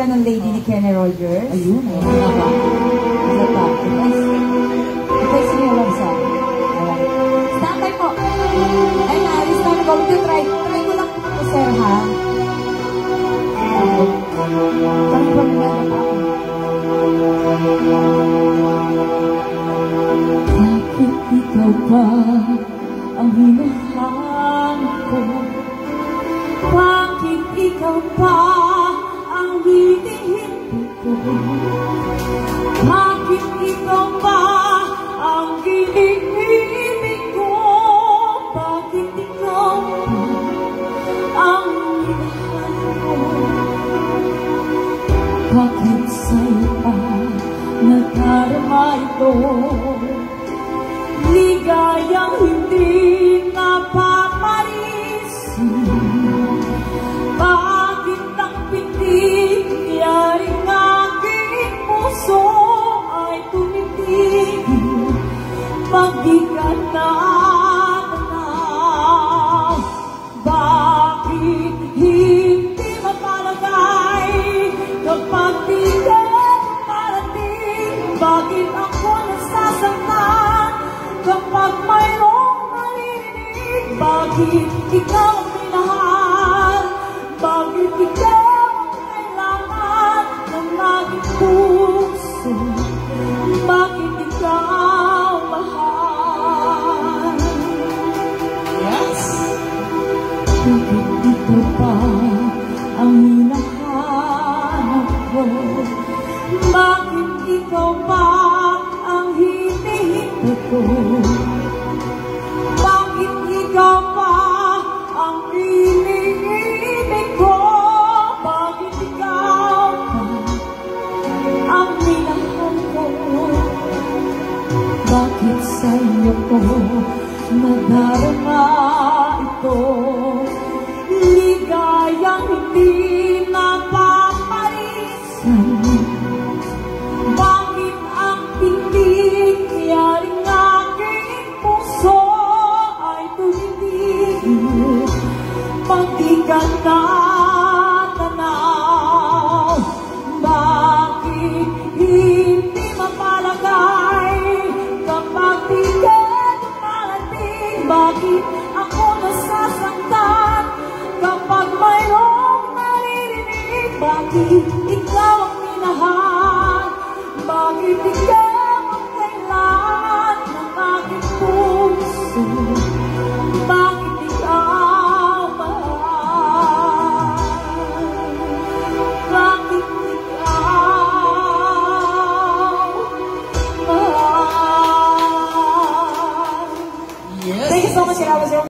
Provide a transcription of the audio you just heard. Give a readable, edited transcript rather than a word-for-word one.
ng lady ni Kenny Rogers. Ayun. Isa pa. Ito yung sinilog sa. Standby po. Ayun na, alis na go to try. Try ko lang po, sir, ha? Confirm na ako. Bakit ikaw ba ang hinahanap ko? Bakit ikaw ba ang hinihingi ko? Bakit ikaw ba ang hinihingi ko? Bakit ikaw ba ang hinahanap ko? Bakit sa'yo pa nadarama ito? Ligayang hindi napaparisin. Bakit ang pinigyaring aking puso ay tumitigil pag di ka natanaw? Bakit hindi mapalagay kapag di ka parating? Bakit ako nasasaktan kapag mayroong naririnig? Bakit ikaw minahal? Bakit ikaw ang kailangan ng aking puso? Bakit ikaw mahal? Yes! Bakit ito pa ang hinahanap ko? Bakit ikaw pa ang hinihingi ko? Bakit ikaw pa ang hinihingi ko? Bakit ikaw pa ang minahal ko? Bakit sa'yo ko nadarama ito? Ligayang hindi napaparisan. Bakit ang pinigyaring aking puso ay tumitigil pag di ka natanaw? Bakit hindi mapalagay kapag di ka dumarating? Bakit ako nasasaktan kapag mayroong naririnig? Bakit ikaw ang minahal? Bakit ikaw ang kailangan ng aking puso? Bakit ikaw mahal? Bakit ikaw mahal? Yes! Thank you so much, Sir.